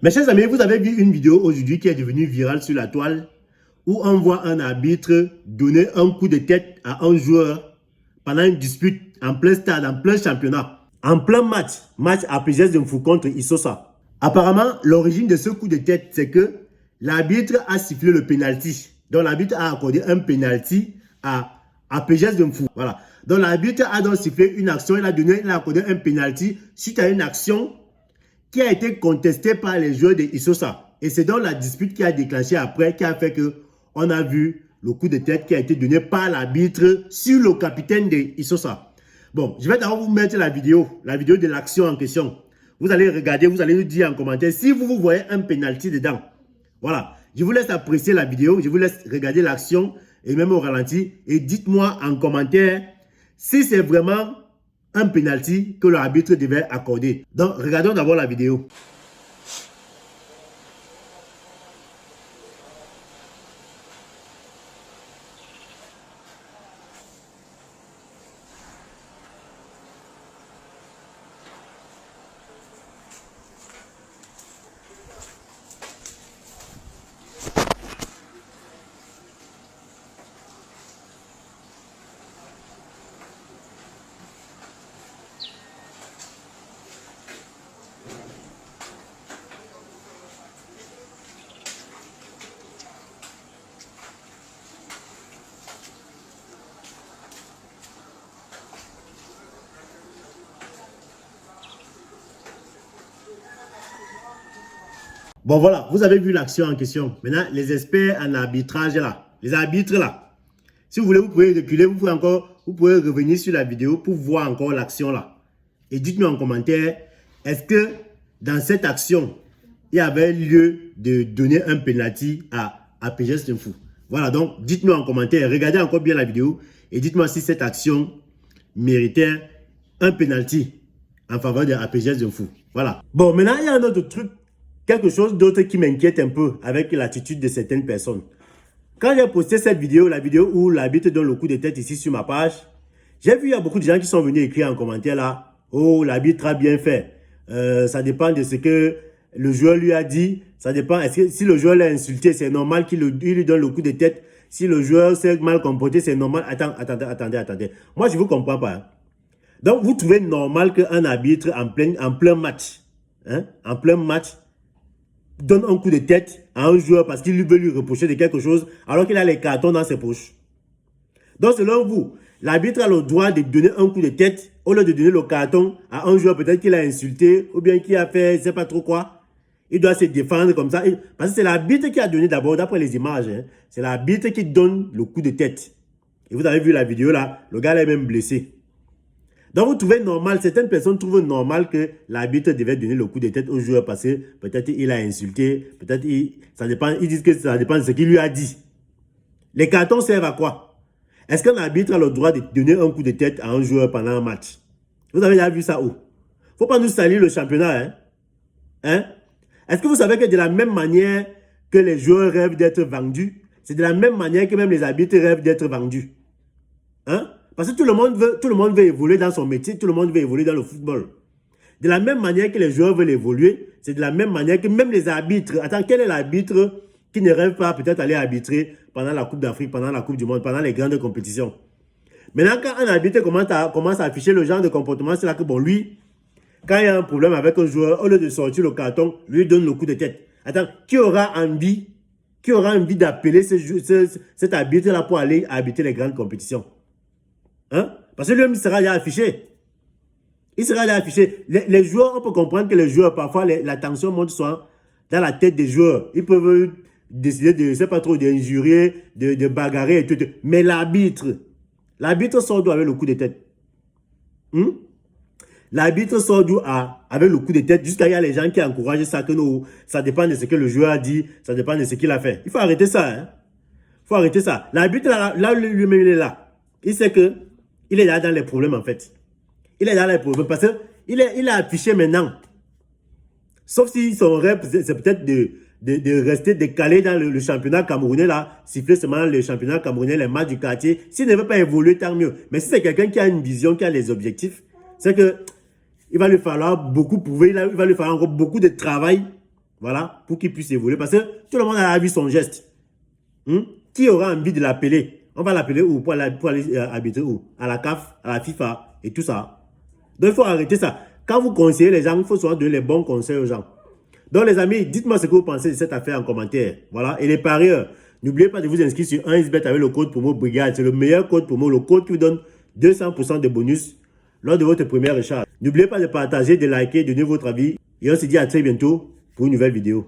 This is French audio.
Mes chers amis, vous avez vu une vidéo aujourd'hui qui est devenue virale sur la toile où on voit un arbitre donner un coup de tête à un joueur pendant une dispute en plein stade, en plein championnat, en plein match APGS Demfou contre Isosa. Apparemment, l'origine de ce coup de tête, c'est que l'arbitre a sifflé le penalty. Donc l'arbitre a accordé un penalty à APGS Demfou. Voilà. Donc l'arbitre a donc sifflé une action, il a accordé un penalty suite à une action qui a été contesté par les joueurs de Isosa. Et c'est donc la dispute qui a déclenché après, qui a fait que on a vu le coup de tête qui a été donné par l'arbitre sur le capitaine de Isosa. Bon, je vais d'abord vous mettre la vidéo de l'action en question. Vous allez regarder, vous allez nous dire en commentaire si vous voyez un penalty dedans. Voilà, je vous laisse apprécier la vidéo, je vous laisse regarder l'action et même au ralenti. Et dites-moi en commentaire si c'est vraiment un penalty que l'arbitre devait accorder. Donc, regardons d'abord la vidéo. Bon voilà, vous avez vu l'action en question. Maintenant, les experts en arbitrage là, les arbitres là, si vous voulez, vous pouvez reculer, vous pouvez revenir sur la vidéo pour voir encore l'action là. Et dites-moi en commentaire, est-ce que dans cette action, il y avait lieu de donner un penalty à APGS Demfou? Voilà, donc dites-moi en commentaire, regardez encore bien la vidéo et dites-moi si cette action méritait un penalty en faveur de APGS Demfou. Voilà. Bon, maintenant, il y a un autre truc. Quelque chose d'autre qui m'inquiète un peu avec l'attitude de certaines personnes. Quand j'ai posté cette vidéo, la vidéo où l'arbitre donne le coup de tête ici sur ma page, j'ai vu il y a beaucoup de gens qui sont venus écrire en commentaire là, oh l'arbitre a bien fait. Ça dépend de ce que le joueur lui a dit. Ça dépend, est-ce que si le joueur l'a insulté, c'est normal qu'il lui donne le coup de tête. Si le joueur s'est mal comporté, c'est normal. Attendez. Moi, je ne vous comprends pas. Hein. Donc, vous trouvez normal qu'un arbitre en plein match, hein, en plein match, donne un coup de tête à un joueur parce qu'il veut lui reprocher de quelque chose alors qu'il a les cartons dans ses poches. Donc, selon vous, l'arbitre a le droit de donner un coup de tête au lieu de donner le carton à un joueur peut-être qu'il a insulté ou bien qui a fait, je ne sais pas trop quoi. Il doit se défendre comme ça. Parce que c'est l'arbitre qui a donné d'abord, d'après les images, hein, c'est l'arbitre qui donne le coup de tête. Et vous avez vu la vidéo là, le gars est même blessé. Donc, vous trouvez normal, certaines personnes trouvent normal que l'arbitre devait donner le coup de tête au joueur parce que peut-être il a insulté, peut-être ça dépend, ils disent que ça dépend de ce qu'il lui a dit. Les cartons servent à quoi? Est-ce qu'un arbitre a le droit de donner un coup de tête à un joueur pendant un match? Vous avez déjà vu ça où? Il ne faut pas nous salir le championnat, hein? Est-ce que vous savez que de la même manière que les joueurs rêvent d'être vendus, c'est de la même manière que même les arbitres rêvent d'être vendus? Hein? Parce que tout le monde veut évoluer dans son métier, tout le monde veut évoluer dans le football. De la même manière que les joueurs veulent évoluer, c'est de la même manière que même les arbitres. Attends, quel est l'arbitre qui ne rêve pas peut-être aller arbitrer pendant la Coupe d'Afrique, pendant la Coupe du Monde, pendant les grandes compétitions? Maintenant, quand un arbitre commence à afficher le genre de comportement, c'est là que, bon, lui, quand il y a un problème avec un joueur, au lieu de sortir le carton, lui donne le coup de tête. Attends, qui aura envie d'appeler cet arbitre-là pour aller arbitrer les grandes compétitions? Hein? Parce que lui-même, il sera déjà affiché. Il sera déjà affiché. Les joueurs, on peut comprendre que les joueurs, parfois, la tension monte soit dans la tête des joueurs. Ils peuvent décider de, je ne sais pas trop, d'injurier, de bagarrer et tout. Mais l'arbitre sort d'où avec le coup de tête? L'arbitre sort d'où avec le coup de tête? Jusqu'à il y a les gens qui encouragent ça, que non, ça dépend de ce que le joueur a dit, ça dépend de ce qu'il a fait. Il faut arrêter ça. Hein? Il faut arrêter ça. L'arbitre, là lui-même, il est là. Il sait que il est là dans les problèmes, en fait. Il est dans les problèmes parce qu'il est affiché maintenant. Sauf si son rêve, c'est peut-être de rester décalé dans le championnat camerounais, là, siffler seulement le championnat camerounais, les matchs du quartier. S'il ne veut pas évoluer, tant mieux. Mais si c'est quelqu'un qui a une vision, qui a les objectifs, c'est que il va lui falloir beaucoup prouver, il va lui falloir encore beaucoup de travail Voilà, pour qu'il puisse évoluer. Parce que tout le monde a vu son geste. Qui aura envie de l'appeler? On va l'appeler où? Pour aller arbitrer où? À la CAF, à la FIFA et tout ça. Donc, il faut arrêter ça. Quand vous conseillez les gens, il faut souvent donner les bons conseils aux gens. Donc, les amis, dites-moi ce que vous pensez de cette affaire en commentaire. Voilà. Et les parieurs, n'oubliez pas de vous inscrire sur 1xBet avec le code promo Brigade. C'est le meilleur code promo. Le code qui vous donne 200% de bonus lors de votre première recharge. N'oubliez pas de partager, de liker, de donner votre avis. Et on se dit à très bientôt pour une nouvelle vidéo.